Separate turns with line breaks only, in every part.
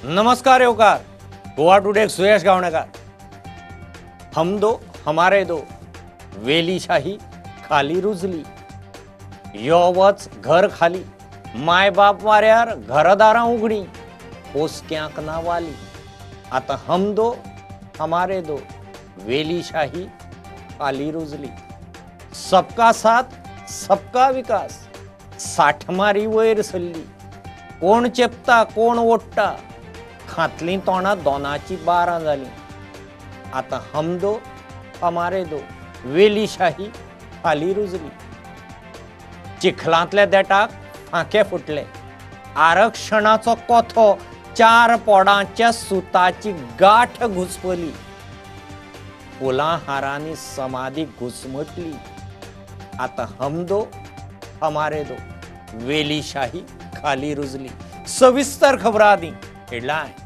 नमस्कार येवकार। गोवा टुडे सुयश गावणेकर। हम दो हमारे दो, वेलीशाही खाली रुजली। यो वच घर खाली, माय बाप वाऱ्यार घरदारां उगडी, पोसक्यांक ना वाली। आता हम दो हमारे दो, वेलीशाही खाली रुजली। सबका साथ सबका विकास, साठमारी वयर सल्ली। कोण चेपता कोण ओडटा, खातली तोंडा दोनाची बारां जाली। आता हम दो हमारे दो, वेलीशाही खाली रुजली। चिखलांतल्या देटाक फांके फुटले, आरक्षणाचो कोथो चार पोडांच्या सुताची गाठ घुसपली। फुलां हारांनी समाधी घुसमटली। आता हम दो हमारे दो, वेलीशाही खाली रुजली। सविस्तर खबरां दी हेडलायन।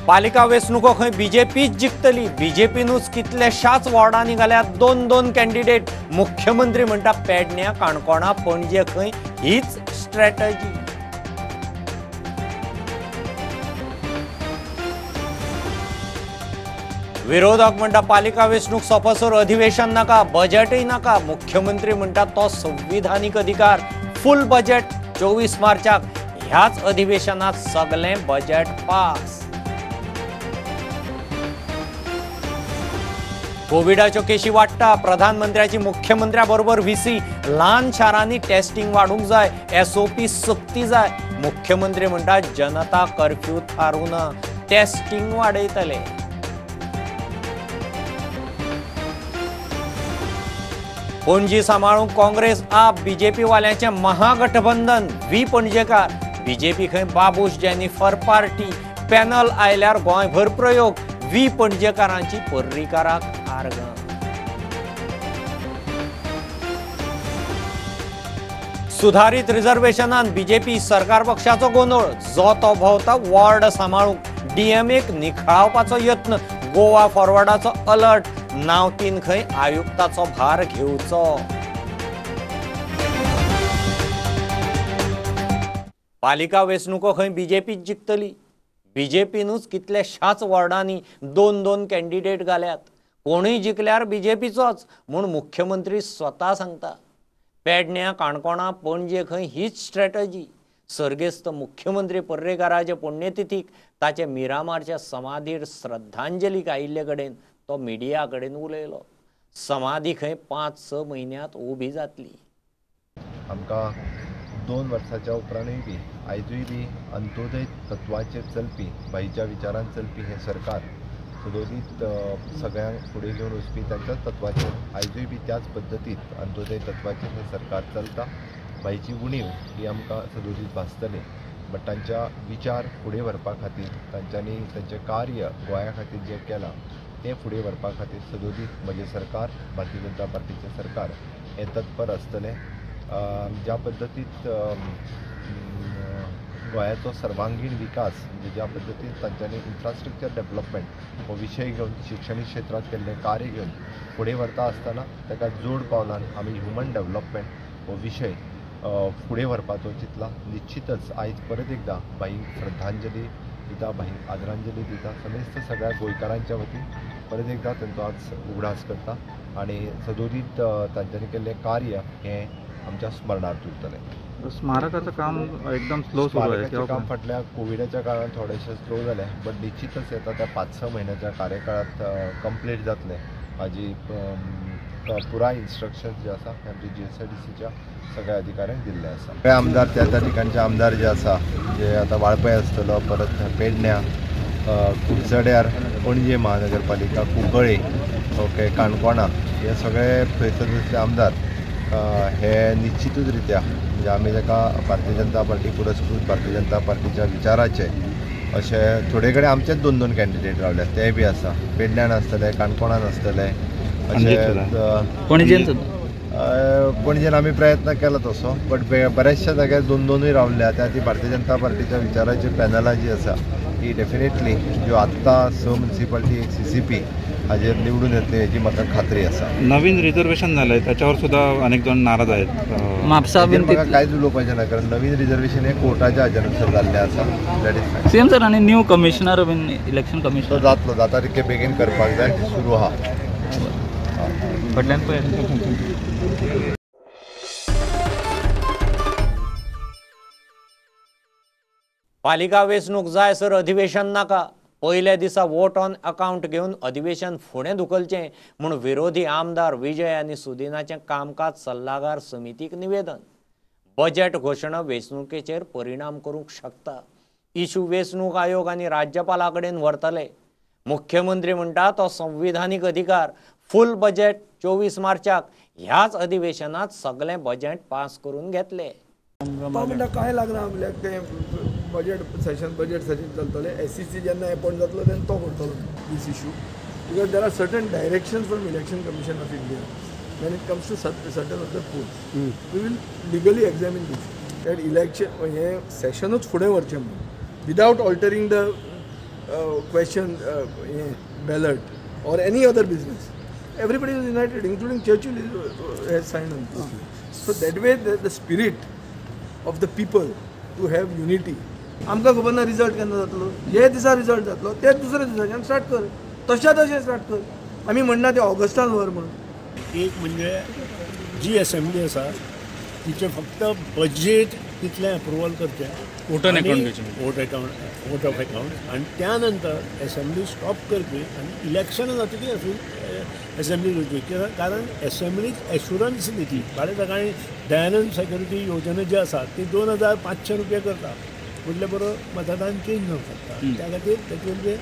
पालिका वेंचणुको खंय बीजेपीच जिखतली। बीजेपीनूच कितल्याशाच वॉर्डांनी घाल्यात दोन कॅन्डिडेट। मुख्यमंत्री म्हणटा पेडण्यां काणकोणा पणजे खंय हीच स्ट्रॅटजी। विरोधक म्हणटा पालिका वेंचणूक सोंपसर अधिवेशन नाका, बजेटय नाका। मुख्यमंत्री म्हणटा तो संविधानीक अधिकार। फुल बजेट 24 मार्चाक ह्याच अधिवेशनात सगळें बजेट पास। कोविडाच्यो केशी वाडटा, प्रधानमंत्र्याची मुख्यमंत्र्या बरोबर व्हीसी। ल्हान शारांनी टेस्टिंग वाडूंक जाय, एसओपी सक्ती जाय। मुख्यमंत्री म्हणटा जनता curfew थारून testing वाडयतले। Panaji सांबाळूंक Congress AAP BJP वाल्यांचे महागठबंधन। व्ही पणजेकार, बीजेपी खंय बाबूश जेनिफर पार्टी। पॅनल आयल्यार गोंयभर प्रयोग, व्ही पणजेकारांची पर्रीकाराक आर्गां। सुधारित रिझर्वेशनान बीजेपी सरकार पक्षाचो गोंधळ। जो तो भोंवता वॉर्ड सांबाळूंक, डीएमएक निखळावपाचो यत्न। गोवा फॉरवर्डाचो अलर्ट, नावतीन खंय आयुक्ताचो भार घेवचो। पालिका वेंचणुको खंय बीजेपीच जिखतली। बीजेपीनूच कितल्याशाच वॉर्डांनी दोन कॅन्डिडेट घाल्यात। कोणूय जिखल्यार बीजेपीचोच म्हूण मुख्यमंत्री स्वता सांगता। पेडण्यां काणकोणा पणजे खंय हीच स्ट्रॅटजी। सर्गेस्त मुख्यमंत्री पर्रेकाराचे पुण्यतिथीक ताचे मिरामारच्या समाधीर श्रद्धांजलीक आयिल्ले कडेन तो मिडिया कडेन उलयलो। समाधी खंय 5-6 म्हयन्यांत उबी जातली।
आमकां 2 वर्सांच्या उपरांतूय बी आयजूय बी अंत्योदय तत्वाचेर चलपी, बाईच्या विचारान चलपी हें सरकार सदोदीत सगळ्यांक फुडें घेवन वचपी तांच्याच तत्वाचेर आयजूय बी त्याच पद्दतीत अंत्योदय तत्वाचेर हें सरकार चलता। बाईची उणीव ही आमकां सदोदीत भासतली, बट तांच्या विचार फुडें व्हरपा खातीर, तांच्यांनी तांचें कार्य गोंया खातीर जें केलां तें फुडें व्हरपा खातीर सदोदीत म्हजें सरकार, भारतीय जनता पार्टीचें सरकार हें तत्पर आसतलें। ज्या पद्दतीत गोंयाचो सर्वांगीण विकास, म्हणजे ज्या पद्दतीन तांच्यांनी इन्फ्रास्ट्रक्चर डेव्हलपमेंट हो विशय घेवन, शिक्षणीक क्षेत्रांत केल्लें कार्य घेवन फुडें व्हरता आसतना ताका जोड पावलान आमी ह्युमन डेव्हलपमेंट हो विशय फुडें व्हरपाचो चिंतला। निश्चितच आयज परत एकदां बाईंक श्रद्धांजली दिता, बाईंक आदरांजली दिता। समेस्त सगळ्या गोंयकारांच्या वतीन परत एकदां तांचो आज उगडास करता आनी सदोदीत तांच्यांनी केल्लें कार्य हें आमच्या स्मरणार्थ उरतलें।
स्मारकाचं काम एकदम स्लो सुरू आहे।
काम फाटल्या कोविडाच्या काळात थोडेशें स्लो जालें, बट निश्चितच येता त्या 5-6 म्हयन्याच्या कार्यकाळात कंप्लीट जातलें। हाजी पुराय इन्स्ट्रक्शन्स जे आसा ते आमच्या GSIDCच्या सगळ्या अधिकाऱ्यांक दिल्ले आसा। सगळे आमदार त्या ठिकाणचे आमदार जे आसा, जे आतां वाळपय आसतलो, परत पेडण्यां, कुडचड्यार, पणजे महानगरपालिका, कुंकळे, ओके, काणकोणा, हे सगळे थंयसरचे आमदार हे निश्चितूच रित्या म्हणजे आमी ताका भारतीय जनता पार्टी पुरस्कृत भारतीय जनता पार्टीच्या विचाराचे अशे थोडे कडेन आमचेच 2 कॅन्डिडेट रावल्यात, ते बी आसा। पेडण्यान आसतले, काणकोणान आसतले, पणजेन आमी प्रयत्न केला तसो, बट बऱ्याचशा जाग्यार 2-2 रावल्या। त्या ती भारतीय जनता पार्टीच्या विचाराची पॅनलां जी आसा ही डेफिनेटली ज्यो आत्तां 6 म्युनिसिपालिटी, एक CCP हाजेर निवडून येतले हेची म्हाका खात्री आसा.
नवीन रिझर्वेशन झालंय त्याच्यावर सुद्धा अनेक जण नाराज आहेत.
म्हापसा
हाजेर म्हाका कांयच उलोवपाचें ना, कारण नवीन रिझर्वेशन हे कोर्टाच्या हाजेनुसार जाल्लें आसा. दॅट इज फायन.
सीएम सर आणि न्यू कमिशनर बीन इलेक्शन
तो
कमिशनर
जाता तितके बेगीन करपाक जाय, सुरू आहा.
फाटल्यान पळय.
पालिका वेंचणूक जायसर अधिवेशन नाका, पयल्या दिसा वोट ऑन अकाउंट घेवन अधिवेशन फुडें धुकलचें म्हूण विरोधी आमदार विजय आनी सुदिनाचें कामकाज सल्लागार समितीक निवेदन. बजेट घोशणा वेंचणुकेचेर परिणाम करूंक शकता. इशू वेंचणूक आयोग आनी राज्यपाला कडेन व्हरतले. मुख्यमंत्री म्हणटा तो संविधानीक अधिकार. फूल बजेट 24 मार्चाक ह्याच अधिवेशनात सगळें बजेट पास करून घेतले.
तो म्हणटा काय लागना आपल्याक ते बजेट सेशन चलतले. SEC जेन्ना अपॉइंट जातलो तेन्ना तो करतलो this issue, because there are certain directions from election commission of India when it comes to certain of the polls. We will legally examine this. That election हे सेशनूच फुडें व्हरचें म्हणून without altering the question ballot or any other business. Everybody is united, including Churchill has signed on this. So that way the spirit of the people to have unity. आमकां खबर ना result केन्ना जातलो, जे दिसा रिजल्ट जातलो तेच दुसऱ्या दिसाच्यान स्टार्ट कर, तशें स्टार्ट कर. आमी म्हणना ते ऑगस्टान व्हर म्हणून.
एक म्हणजे जी असेंब्ली आसा तिचे फक्त बजेट तितलें अप्रुवल करचें, वोट ऑफ अकाउंट, आणि त्यानंतर असेंब्ली स्टॉप करची आणि इलेक्शन जातकीर असेंब्ली करची. कारण असेंब्लीक एश्युरन्स दितली. फाल्यां सकाळीं दयानंद सेक्युरिटी योजना जी आसा ती 2500 रुपया करता म्हटल्या बरोबर मतदान चेंज जावंक शकता. त्या खातीर that will be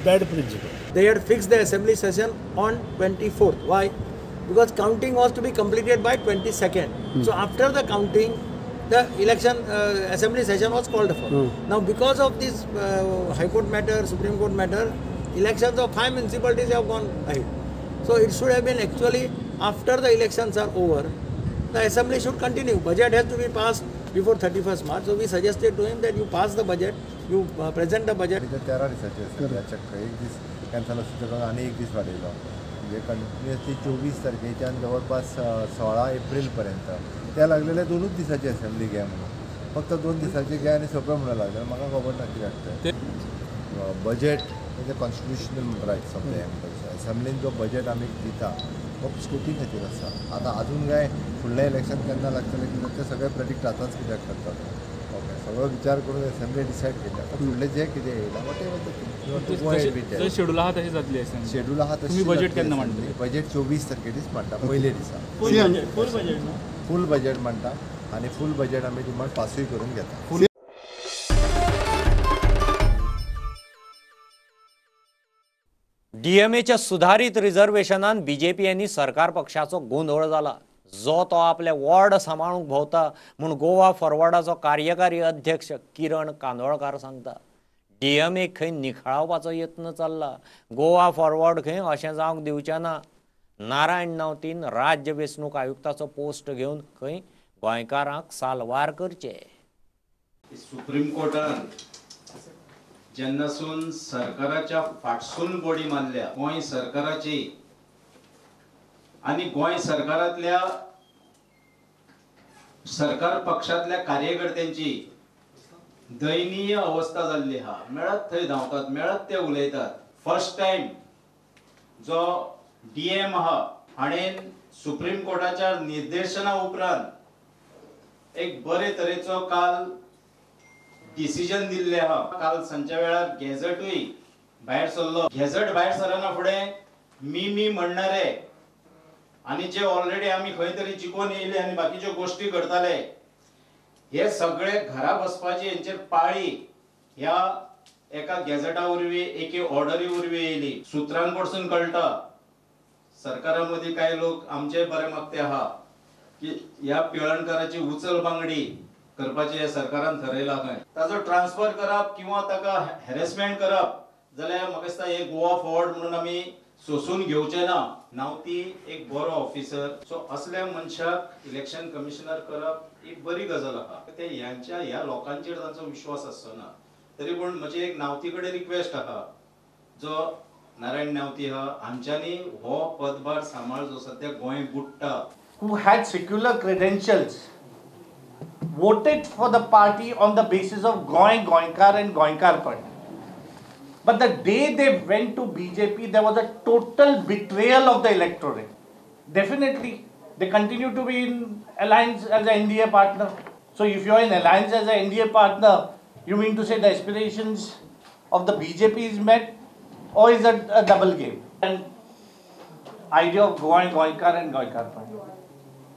bad principle.
They had fixed the assembly session on 24th. Why? Because counting was to be completed by 22nd. So after the counting, the election assembly session was called for. Now because of this High Court matter, Supreme Court matter, elections of 5 municipalities have gone ahead. So it should have been actually after the elections are over, the assembly should continue. Budget has to be passed before 31st March. So we suggested to him that you pass the budget, you present the budget.
13 दिसाचे चक्र, एक दीस cancel असतो आणि एक दीस वाडयलो, म्हणजे continuously 24 तारखेच्यान जवळपास 16 एप्रिलपर्यंत त्या लागलेल्या 2 दिसाची असेंब्ली घ्या म्हणून. फक्त 2 दिसाची घ्या आणि सगळं म्हणून लागलं. म्हाका खबर ना कितें लागतं. बजेट म्हणजे constitutional rights of the employees. असेंब्लीन जो बजेट आमी दिता तो स्कुटी खातीर आसा. आतां अजून काय फुडलें इलेक्शन केन्ना लागतलें कित्याक ते सगळे प्रेडिक्ट आतांच कित्याक करतात. ओके, सगळो विचार करून असेंब्ली डिसायड केली. आतां फुडलें जे कितें येयलां वॉट एवर
शेड्यूल आहा तशी जातली असेंब्ली.
शेड्यूल आहा तशी.
बजेट केन्ना मांडटले?
बजेट 24 तारखेचीच मांडटा, पयले दिसा फूल बजेट मांडटा आणि फूल बजेट आमी तुमकां पासूय करून घेता.
डीएमएच्या सुधारित रिझर्वेशनान बीजेपी आनी सरकार पक्षाचो गोंधळ जाला. जो तो आपले वॉर्ड सांबाळूंक भोंवता म्हूण गोवा फॉरवर्डाचो कार्यकारी अध्यक्ष किरण कांदोळकार सांगता. डीएमएक खंय निखळावपाचो यत्न चल्ला. गोवा फॉरवर्ड खंय अशें जावंक दिवचें ना. नारायण नावतीन राज्य वेंचणूक आयुक्ताचो पोस्ट घेवन खंय गोंयकारांक सालवार करचे.
सुप्रीम कोर्टान जेन्नासून सरकाराच्या फाटसून बॉडी मारल्या गोंय सरकाराची आणि गोंय सरकारातल्या सरकार पक्षातल्या कार्यकर्त्यांची दयनीय अवस्था जाल्ली हा. मेळत थंय धांवतात, मेळत ते उलयतात. फर्स्ट टाइम जो डीएम आहा हाणेन सुप्रीम कोर्टाच्या निर्देशना उपरांत एक बरे तरेचो काल डिसिजन दिल्ले आहा. काल सांच्या वेळार गॅझेटूय भायर सरलो. गॅझेट भायर सरना फुडें मी म्हणणारे आणि जे ऑलरेडी आम्ही खंय तरी जिखून येयले आणि बाकीच्यो गोष्टी करताले हे सगळे घरा बसपाची यांचेर पाळी ह्या एका गॅझेटा वरवीं एके ऑर्डरी वरवीं येयली. सुत्रांकडसून कळटा सरकारामध्ये काही लोक आमचे बरे मागते आहा की ह्या पिळणकाराची उचल बांगडी करपाची हे सरकारान ठरयला. खंय ताजो ट्रान्सफर करप किंवा ताका हॅरेसमेंट करप जाल्यार म्हाका दिसता हे गोवा फॉरवर्ड म्हणून आमी सोसून घेवचे ना. नावती एक बरो ऑफिसर. सो असल्या मनशाक इलेक्शन कमिशनर करप एक बरी गजाल आहा. ते ह्या लोकांचेर तांचो विश्वास आसना. तरी पूण म्हजी एक नावती कडेन रिक्वेस्ट आहा जो नारायण नावती हा आमच्यानी हो पदभार सांभाळ जो सध्या Goa बुडटा
who had secular credentials voted for the party on the basis of Goinkar and Goinkarpad. But the day they went to BJP, there was a total betrayal of the electorate. Definitely, they continue to be in alliance as an NDA partner. So if you are in alliance as an NDA partner, you mean to say the aspirations of the BJP is met, or is it a double game? And idea of Goinkar and Goinkarpad.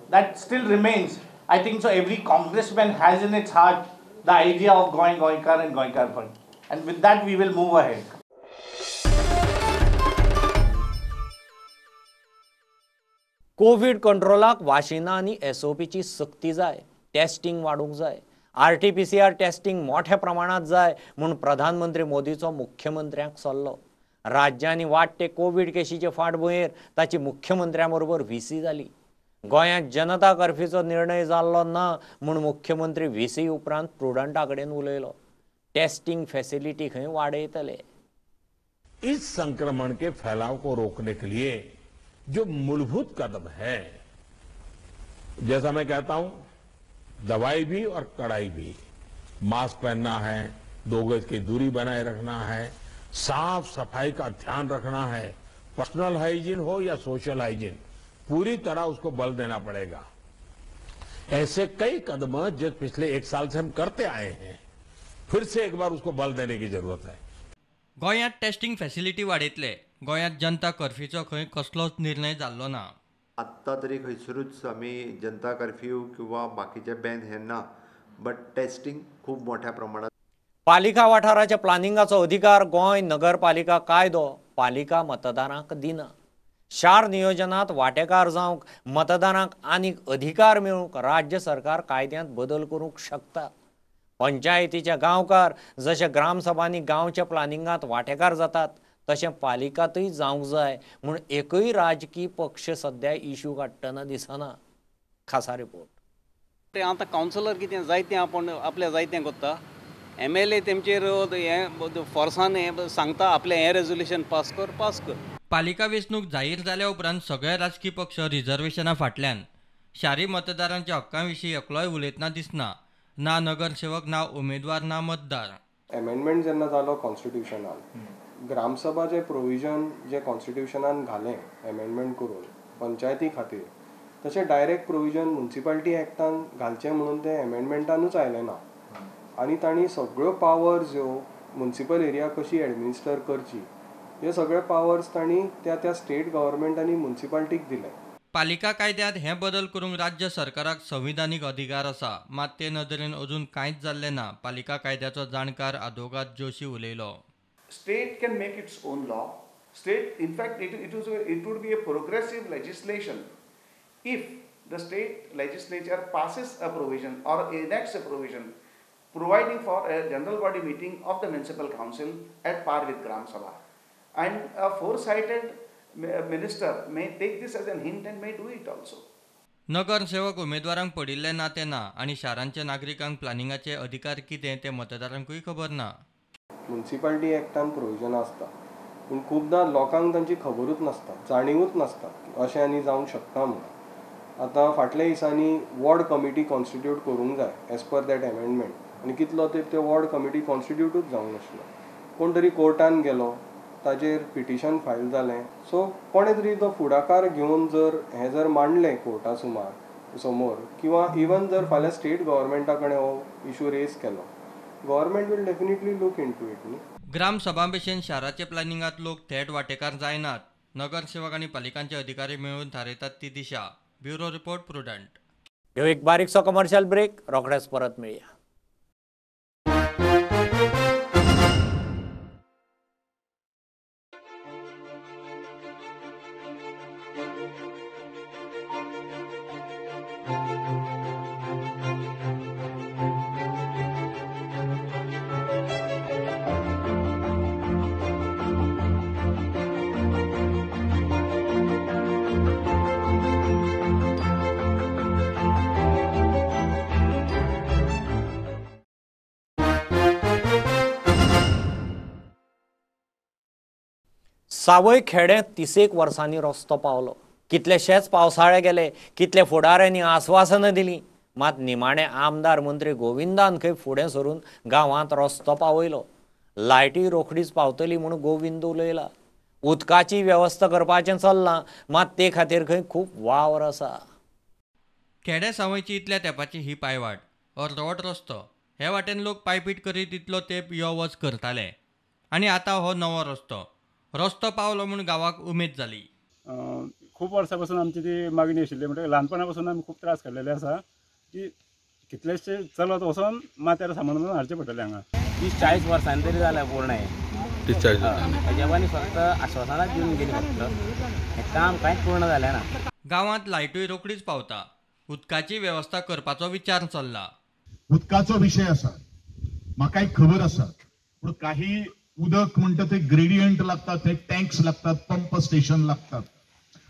That still remains. I think so every congressman has in its heart the idea of Goinkar and Goinkarpad. And with that we will move ahead.
Covid कंट्रोलाक वाशिना आनी SOPची सक्ती जाय, testing वाडूंक जाय, RT-PCR testing मोठ्या प्रमाणात जाय म्हूण प्रधानमंत्री मोदीचो मुख्यमंत्र्यांक सल्लो. राज्यांनी वाडटे कोविड केशीचे फाटभुंयेर ताची मुख्यमंत्र्यां बरोबर VC जाली. गोंयांत जनता कर्फ्यूचो निर्णय जाल्लो ना म्हूण मुख्यमंत्री VC उपरांत प्रुडंटा कडेन उलयलो. टेस्टिंग फॅसिलिटी खंय वाडयतले.
इस संक्रमण के फैलाव को रोकने के लिए जो मूलभूत कदम है, जैसा मैं कहता हूं, दवाई भी और कड़ाई भी. मास्क पहनना है, 2 गज की दूरी बनाए रखना है, साफ सफाई का ध्यान रखना है, पर्सनल हाइजीन हो या सोशल हाइजीन, पूरी तरह उसको बल देना पड़ेगा. ऐसे कई कदम जो पिछले 1 साल से हम करते आए हैं, फिर से एक बार उसको बल देने की जरूरत है.
गोंयांत टेस्टिंग फॅसिलिटी वाडयतले. गोंयांत जनता कर्फ्यूचो खंय कसलोच निर्णय जाल्लो ना.
आत्ता तरी खंयसरूच आमी जनता कर्फ्यू किंवा बाकीचे बॅन हे ना, बट टेस्टिंग खूब मोठ्या प्रमाणात.
पालिका वाठाराच्या प्लॅनिंगाचो अधिकार गोंय नगरपालिका कायदो पालिका मतदारांक दिना. शार नियोजनात वांटेकार जावंक मतदारांक आनीक अधिकार मेळूंक राज्य सरकार कायद्यांत बदल करूंक शकता. पंचायतीचे गांवकार जशे ग्रामसभांनी गांवच्या प्लॅनिंगात वांटेकार जातात तशें पालिकांतूय जावंक जाय म्हूण एकूय राजकीय पक्ष सध्या इश्यू काडटना दिसना. खासा रिपोर्ट.
आतां कावन्सिलर कितें जायतें आपण आपल्या जायतें करता. MLA तेमचेर हें फोर्सान हें सांगता आपलें हें रेजोल्युशन पास कर.
पालिका वेंचणूक जाहीर जाल्या उपरांत सगळे राजकीय पक्ष रिझर्वेशना फाटल्यान शारी मतदारांच्या हक्कां विशीं एकलोय उलयतना दिसना. ना नगरसेवक, ना उमेदवार, ना मतदार.
अमेंडमेंट जेन्ना जालो कॉन्स्टिट्युशनान, ग्रामसभाचे प्रोविजन जे कॉन्स्टिट्युशनान घालें अमेंडमेंट करून पंचायती खातीर, तशें डायरेक्ट प्रोविजन म्युनिसिपालिटी एक्टान घालचें म्हणून तें अमेंडमेंटानूच आयलें ना. आनी तांणी सगळ्यो पावर्स ज्यो म्युनिसिपल एरिया कशी एडमिनिस्टर करची, हे सगळे पावर्स तांणी त्या स्टेट गव्हर्मेंटांनी म्युनिसिपालिटीक दिले.
पालिका कायद्यांत हे बदल करूंक राज्य सरकाराक संविधानीक अधिकार आसा, मात ते नदरेन अजून कांयच जाल्लें ना. पालिका कायद्याचो जाणकार आदोगाद जोशी उलयलो.
State can make its own law. State, in fact, it would be a progressive legislation if the state legislature passes a provision or enacts a provision providing for a general body meeting of the municipal council at par with Gram Sabha. And a foresighted minister may take this as an hint and may do it also.
नगरसेवक उमेदवारांक पडिल्ले ना ते ना आनी शारांच्या नागरिकांक प्लॅनिंगाचे अधिकार कितें ते मतदारांकूय खबर ना.
म्युनिसिपालिटी एक्टान प्रोविजन आसता, पूण खुबदां लोकांक तांची खबरूच नासता, जाणीवूच नासता अशें आनी जावंक शकता म्हणून. आतां फाटल्या दिसांनी वॉर्ड कमिटी कॉन्स्टिट्यूट करूंक जाय एज पर दॅट अमेंडमेंट, आनी कितलो तेंप ते वॉर्ड कमिटी कॉन्स्टिट्यूटूच जावंक नाशिल्लो. कोण तरी कोर्टान गेलो, ताचेर पिटिशन फायल जालें. सो कोणे तरी तो फुडाकार घेवन जर मांडलें कोर्टा समोर किंवा इवन जर फाल्यां स्टेट गव्हर्मेंटा कडेन हो इशू रेज केलो, government will definitely look into it.
Gram sabha भशेन शाराच्या प्लॅनिंगात लोक थेट वांटेकार जायनात. नगरसेवक आनी पालिकांचे अधिकारी मेळून थारयतात ती दिशा. Bureau report, prudent.
ह्यो एक बारीकसो कमर्शियल ब्रेक, रोखडेच परत मेळया. सावय खेडे 31 वर्सांनी रस्तो पावलो. कितलेशेच पावसाळे गेले, कितले फुडाऱ्यांनी आश्वासनं दिली, मात निमाणे आमदार मंत्री गोविंदान खंय फुडें सरून गांवांत रस्तो पावयलो. लायटी रोखडीच पावतली म्हूण गोविंद उलयला. उदकाची वेवस्था करपाचें चल्लां, मात ते खातीर खंय खूब वावर आसा.
खेडे सावयची इतल्या तेंपाची ही पायवाट, अर्दवट रस्तो. हे वाटेन लोक पायपीट करीत इतलो तेंप यो वच करताले. आनी आतां हो नवो रस्तो पावलो म्हूण गांवाक उमेद जाली.
खूब वर्सां पासून आमची ती मागणी आशिल्ली, म्हणटकीर ल्हानपणा पासून आमी खूब त्रास काडलेले आसा की कितलेशे चलत वचोन माथ्यार सामान हाडचें पडटलें हांगा.
30-40 वर्सांनी तरी जालें पूर्ण हें.
30-40
अजाबांनी फक्त आश्वासनां दिवन गेली, फक्त हें काम कांयच पूर्ण जालें ना.
गांवांत लायटूय रोखडीच पावता. उदकाची वेवस्था करपाचो विचार चल्ला.
उदकाचो विशय आसा, म्हाकाय खबर आसा, पूण काही उदक म्हणटा ते ग्रेडियंट लागतात, ते टँक्स लागतात, पंप स्टेशन लागतात,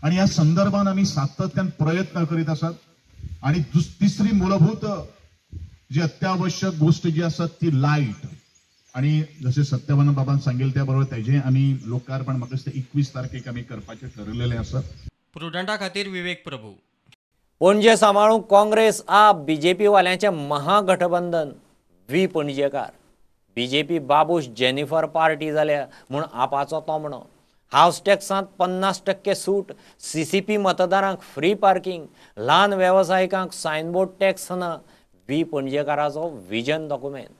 आणि या संदर्भात आम्ही सातत्यान प्रयत्न करीत आसात. आणि तिसरी मूलभूत जी अत्यावश्यक गोष्ट जी आसा ती लाईट. आणि जसे सत्यवान बाबान सांगितले त्या बरोबर तेजे आम्ही लोकार्पण म्हाका दिसता 21 तारखेक आम्ही करपाचे ठरलेले आसा.
प्रुडंटा खातीर विवेक प्रभू.
पणजे सांबाळूंक काँग्रेस आप बीजेपी वाल्यांचे Mahagathbandhan. We Ponjekar. BJP Babush Jennifer party जाल्या म्हूण आपाचो तोमणो. हावस टॅक्सांत 50% सूट, CCP मतदारांक फ्री पार्किंग, ल्हान वेवसायिकांक सायनबोर्ड टॅक्स ना. व्ही पणजेकाराचो विजन डॉक्युमेंट.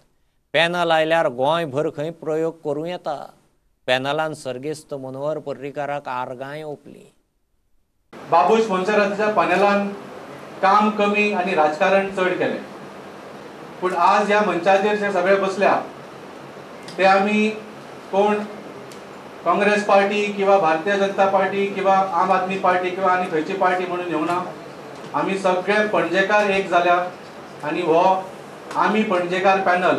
पॅनल आयल्यार गोंयभर खंय प्रयोग करूं येता. पॅनलान सर्गेस्त मनोहर पर्रीकाराक आर्गाय ओपली.
बाबूश मोन्सेरातीच्या पॅनलान काम कमी आणि राजकारण चड केलें, पूण आज ह्या मंचाचेर जे सगळे बसल्या ते आमी कोण काँग्रेस पार्टी किंवा भारतीय जनता पार्टी किंवा आम आदमी पार्टी किंवा आनी खंयची पार्टी म्हणून येवना. आमी सगळे पणजेकार एक जाल्या आनी हो आमी पणजेकार पॅनल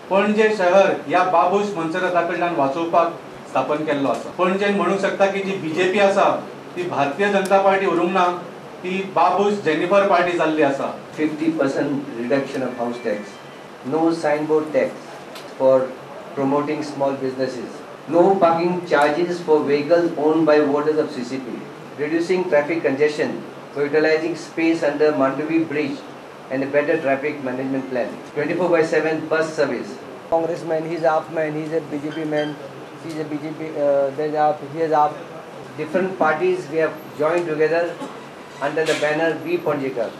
पणजे शहर ह्या बाबूश मोन्सेराता कडल्यान वाचोवपाक स्थापन केल्लो आसा. पणजेन म्हणूंक शकता की जी BJP आसा ती भारतीय जनता पार्टी उरूंक ना, ती बाबूश जेनिफर पार्टी जाल्ली आसा.
50% reduction of house tax, no signboard tax for promoting small businesses, no parking charges for vehicles owned by voters of CCP, reducing traffic congestion for utilizing space under Mandovi Bridge and a better traffic management plan, 24/7 bus service. Congressman, he's AAP man, he's a BJP man, he's a BJP, then AAP, he is AAP. Different parties we have joined together under the banner We Ponjekar.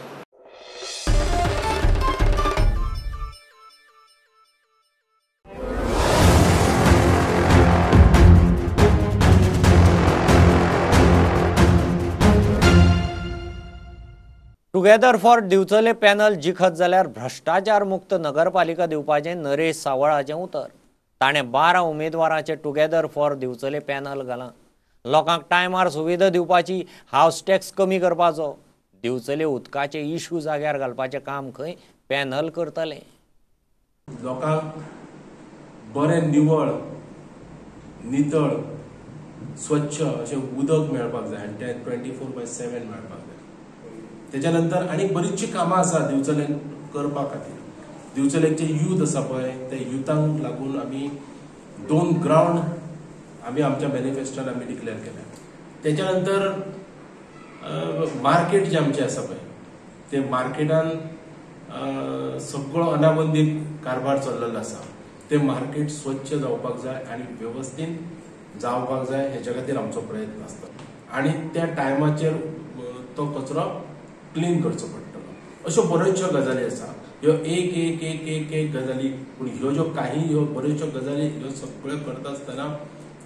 Together for दिवचले panel जिखत जाल्यार भ्रष्टाचार मुक्त नगरपालिका दिवपाचें नरेश सावळाचें उतर. ताणें 12 उमेदवारांचे टुगेदर फॉर दिवचले पॅनल घालां. लोकांक टायमार सुविधा दिवपाची, हावस टॅक्स कमी करपाचो, दिवचले उदकाचे इश्यू जाग्यार घालपाचें काम खंय पॅनल करतले.
लोकांक बरें निवळ, नितळ, स्वच्छ अशें उदक मेळपाक जाय आनी तें 24/7 मेळपाक जाय. तेच्या नंतर आनी बरीचशी कामां आसा दिवचलें करपा खातीर. दिवचलेचे यूथ आसा पळय, ते युथांक लागून आमी 2 ग्राउंड आमी आमच्या मॅनिफेस्टोन आमी डिक्लेअर केल्या. तेच्या नंतर मार्केट जे आमचे आसा पळय, ते मार्केटान सगळो अनाबंदीत कारभार चल्लेलो आसा. ते मार्केट स्वच्छ जावपाक जाय आनी वेवस्थीत जावपाक जाय, हेच्या खातीर आमचो प्रयत्न आसता. आनी त्या टायमाचेर तो कचरो क्लीन करचो पडटलो. अश्यो बऱ्योचश्यो गजाली आसा. ह्यो एक गजाली, पूण ह्यो ज्यो काही ह्यो बऱ्योचश्यो गजाली ह्यो सगळ्यो करता आसतना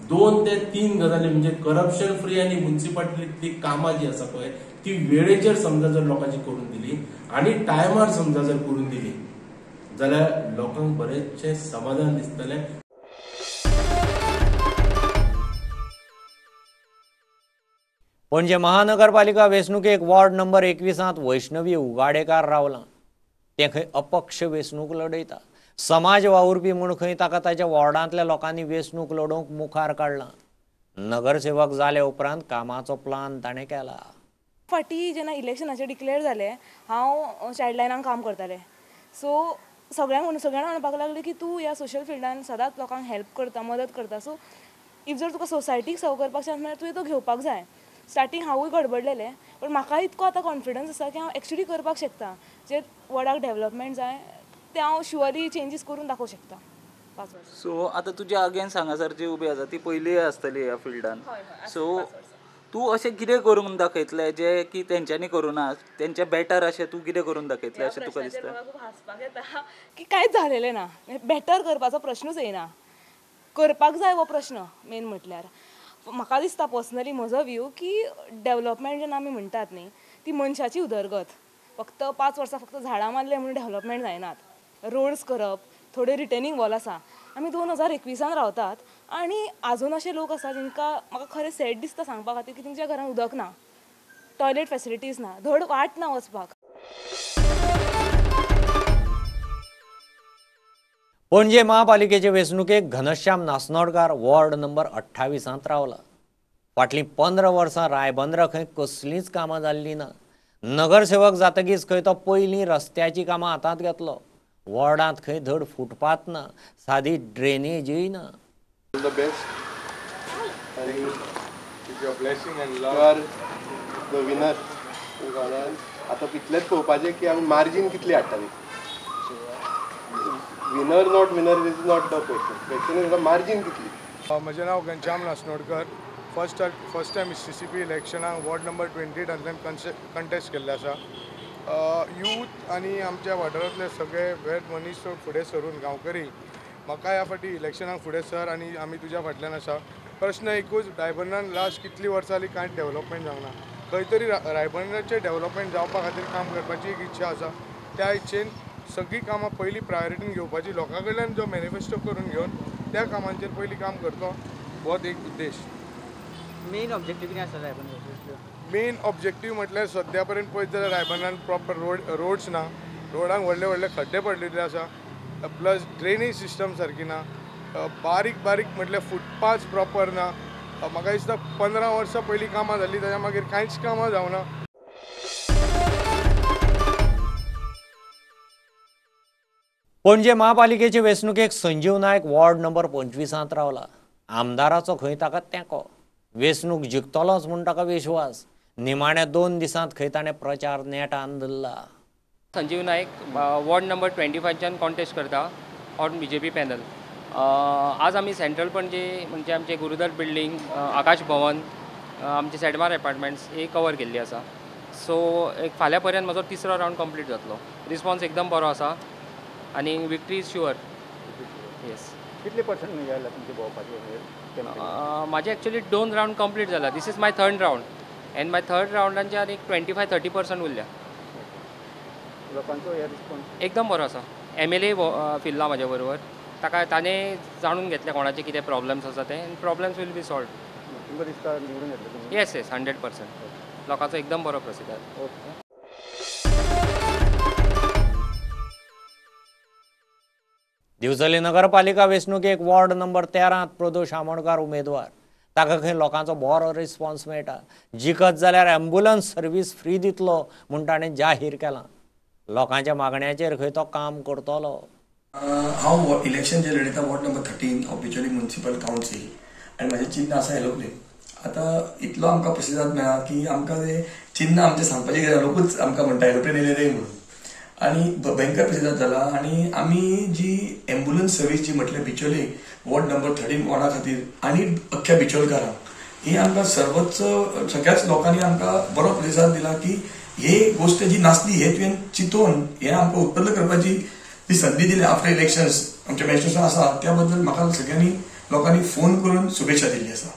2 ते 3 गजाली म्हणजे करप्शन फ्री आनी म्युनिसिपालिटीतली कामां जी आसा पळय ती वेळेचेर समजा जर लोकांची करून दिली आनी टायमार समजा जर करून दिली जाल्यार लोकांक बरेचशें समाधान दिसतलें.
पणजे महानगरपालिका वेंचणुकेक वॉर्ड नंबर 21 वैष्णवी उगाडेकार रावला. ते खंय अपक्ष वेंचणूक लढयता. समाज वावुरपी म्हूण खंय ताका ताच्या वॉर्डांतल्या लोकांनी वेंचणूक लडोवंक मुखार काडलां. नगरसेवक जाले उपरांत कामाचो प्लान ताणें केला.
फाटीं जेन्ना इलेक्शनाचें डिक्लेअर जालें हांव चायल्डलायनाक काम करतालें. सो सगळ्यांक म्हणपाक लागलें की तूं ह्या सोशल फिल्डान सदांच लोकांक हेल्प करता, मदत करता. सो इफ जर तुका सोसायटीक सर्व करपाक चान्स मेळ्ळ्यार तुवें तो घेवपाक जाय. स्टार्टींग हांवूय गडबडलेलें, पण म्हाका इतको आतां कॉन्फिडन्स आसा की हांव एक्चुली करपाक शकता. जे वडाक डेव्हलपमेंट जाय ते हांव शुअरली चेंजीस करून दाखोवंक शकता 5 वर्सां.
सो आतां तुज्या अगेन्स्ट हांगासर जी उबी आसा ती पयलीं आसतली ह्या फिल्डान. सो तूं अशें कितें करून दाखयतलें जें की तेंच्यांनी करूं ना, तेंच्या बेटर अशें तूं कितें करून दाखयतलें अशें तुका दिसता?
खूब हांसपाक येता की कांयच झालेलें ना, बेटर करपाचो प्रश्नूच येना. करपाक जाय हो प्रश्न मेन म्हटल्यार. म्हाका दिसता पर्सनली म्हजो व्यू की डेव्हलपमेंट जेन्ना आमी म्हणटात न्ही ती मनशाची उदरगत. फक्त 5 वर्सां फक्त झाडां मारले म्हणून डेव्हलपमेंट जायनात. रोड्स करप, थोडे रिटेनिंग वॉल आसा. आमी 2021 रावतात आनी आजून अशे लोक आसा जांकां म्हाका खरें सॅड दिसता सांगपा खातीर की तेंच्या घरान उदक ना, टॉयलेट फॅसिलिटीज ना, धड वाट ना वचपाक.
पणजे महापालिकेचे वेंचणुकेक घनश्याम नासनोडकार वॉर्ड नंबर 28 रावला. फाटलीं 15 वर्सां रायबंदरा खंय कसलींच कामां जाल्लीं ना. नगरसेवक जातकीच खंय तो पयलीं रस्त्याची कामां हातांत घेतलो. वॉर्डांत खंय धड फुटपाथ ना, सादी ड्रेनेजूय ना.
ऑल द बेस्ट आणि your blessing and love are the winner. कारण आतां इतलेंच पळोवपाचें की आमी मार्जीन कितली हाडटाली. Winner not winner is not the question is the margin कितली.
म्हजें नांव Ghanshyam Nasnodkar. First time CCP इलेक्शनाक वॉर्ड नंबर 28 कंटेस्ट केल्लें आसा. यूथ आनी आमच्या वाठारांतले सगळे वेद मनीस फुडें सरून गांवकरी म्हाका ह्या फाटी इलेक्शनाक फुडें सर आनी आमी तुज्या फाटल्यान आसा. प्रश्न एकूच, रायबंदरान लास्ट कितलीं वर्सां जालीं कांयच डेव्हलपमेंट जावंक ना. खंय तरी रायबंदराचें डेव्हलपमेंट जावपा खातीर काम करपाची एक इच्छा आसा. त्या इच्छेन सगळीं कामां पयलीं प्रायोरिटीन घेवपाची, लोकां कडल्यान जो मॅनिफेस्टो करून घेवन त्या कामांचेर पयलीं काम करतलो होच एक उद्देश.
मेन ऑब्जेक्टीव कितें आसा रायबंदराचो?
मेन ऑब्जेक्टीव म्हटल्यार सद्या पर्यंत पळयत जाल्यार रायबंदरान प्रॉपर रोड्स ना, रोडांक व्हडले व्हडले खड्डे पडलेले आसा. प्लस ड्रेनेज सिस्टम सारकी ना. बारीक बारीक म्हटल्यार फुटपाथ प्रॉपर ना. म्हाका दिसता 15 वर्सां पयलीं कामां जाल्लीं ताच्या मागीर कांयच कामां जावना.
पणजे महापालिकेचे वेंचणुकेक संजीव नायक वॉर्ड नंबर 25 रावला. आमदाराचो खंय ताका तेंको. वेंचणूक जिखतलोच म्हूण ताका विश्वास. निमाण्या 2 दिसांत खंय ताणें प्रचार नेटान धरला.
संजीव नायक वॉर्ड नंबर 25च्यान कॉन्टेस्ट करता ऑन BJP पॅनल. आज आमी सेंट्रल पणजे म्हणजे आमचे गुरुदत्त बिल्डींग, आकाश भवन, आमचे सेडमार एपार्टमेंट्स हे कवर केल्ली आसा. सो एक फाल्यां पर्यंत म्हजो 3रो रावंड कंप्लीट जातलो. रिस्पॉन्स एकदम बरो आसा आनी विक्ट्री इज शुअर. येस.
कितले पर्सेंट मेळ्ळा तुमचे भोंवपाचे?
म्हाजे एक्चुअली 2 रावंड कंप्लीट जाला. This is my 3rd round and my 3rd रावंडांच्यान एक 25-30% उरल्या.
लोकांचो हे रिस्पॉन्स
एकदम बरो आसा. MLA फिरला म्हाज्या बरोबर. ताणें जाणून घेतले कोणाचे कितें प्रॉब्लेम्स आसा ते, and problems will be solve.
तुमकां दिसता निवडून येतले तुमी?
येस 100%. लोकांचो एकदम बरो प्रतिसाद.
ओके.
दिवचली नगरपालिका वेंचणुकेक वॉर्ड नंबर 13 प्रदोष आमोणकार उमेदवार. ताका खंय लोकांचो बरो रिस्पॉन्स मेळटा. जिखत जाल्यार ॲम्ब्युलन्स सर्वीस फ्री दितलो म्हूण ताणें जाहीर केलां. लोकांच्या मागण्यांचेर खंय तो काम करतलो.
हांव इलेक्शन जे लढयता ward number 13 officially municipal council आनी म्हजें चिन्ह आसा एरोप्लेन. आतां इतलो आमकां प्रतिसाद मेळ्ळा की आमकां तें चिन्ह आमचें सांगपाचें कितें लोकूच आमकां म्हणटा एरोप्लेन येयलें म्हणून. आनी भयंकर प्रतिसाद जाला. आनी आमी जी ॲम्ब्युलन्स सर्वीस जी म्हटल्यार बिचोले वॉर्ड नंबर 13 वॉर्डा खातीर आनी अख्ख्या बिचोलकारांक ही आमकां सर्वोच्च सगळ्याच लोकांनी आमकां बरो प्रतिसाद दिला की हे गोष्ट जी नासली हे तुवें चिंतून हे आमकां उत्पन्न करपाची जी संदी दिली आफ्टर इलेक्शन्स आमच्या मॅनिफेस्टोन आसा त्या बद्दल म्हाका सगळ्यांनी लोकांनी फोन करून शुभेच्छा दिल्ली आसा.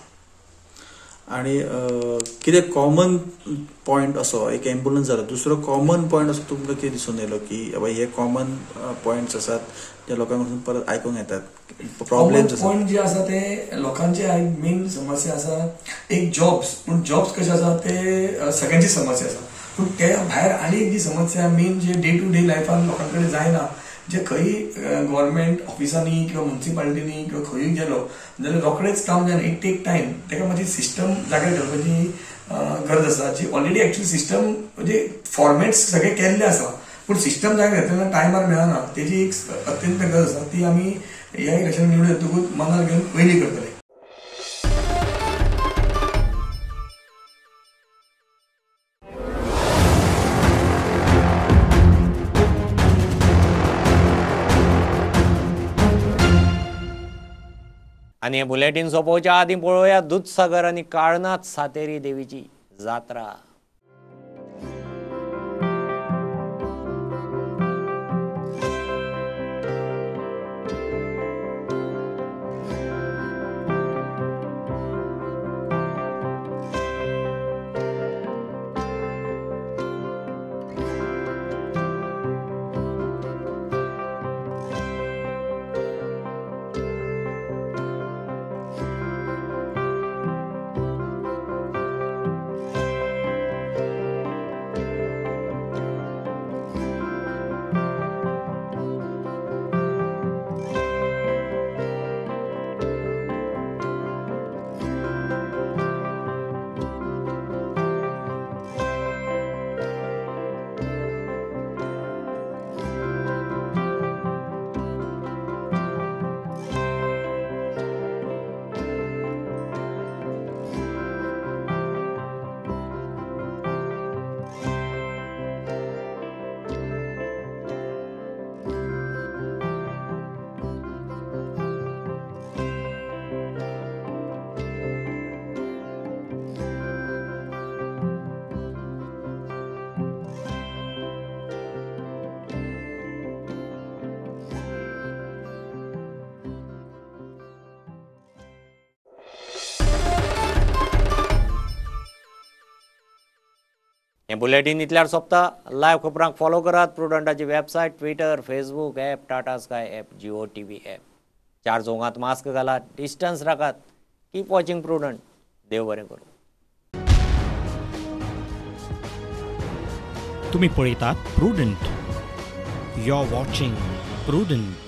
आणि कितें कॉमन पॉयंट असो एक एम्ब्युलन्स जाला, दुसरो कॉमन पॉयंट असो तुमकां कितें दिसून येयलो की हे कॉमन पॉयंट्स आसात जे लोकांकडून परत आयकूंक येतात, प्रॉब्लेम्स आसात?
पॉयंट जे आसा ते लोकांचे मेन समस्या आसा एक जॉब्स. पूण जॉब्स कशे आसा ते सगळ्यांची समस्या आसा. पूण त्या भायर आनी एक जी समस्या मेन जे डे टू डे लायफान लोकां कडेन जायना, जे खंय गव्हर्मेंट ऑफिसांनी किंवा म्युनिसिपालिटीनी किंवा खंय गेलो जाल्यार रोखडेच काम जायना. It take time. ताका मातशी सिस्टम जाग्यार घालपाची गरज आसा जी ऑलरेडी एक्चुअली सिस्टम म्हणजे फॉर्मेट्स सगळे केल्ले आसा पूण सिस्टम जाग्यार घातलेल्या टायमार मेळना. तेजी एक अत्यंत गरज आसा ती आमी ह्या इलेक्शन निवडून येतकूच मनार घेवन पयली करतले.
आणि हे बुलेटिन सोपवच्या आधी पळोवया दूधसागर आणि काळनाथ सातेरी देवीची जात्रा. हे बुलेटिन इतल्यार सोंपता. लायव्ह खबरांक फॉलो करात प्रुडंटाची website, Twitter, Facebook app, Tata Sky app, Jio TV app. 4 चौगांत मास्क घालात, डिस्टन्स राखात. Keep watching Prudent. देव बरें करूं.
तुम्ही पळयतात Prudent. You are watching prudent.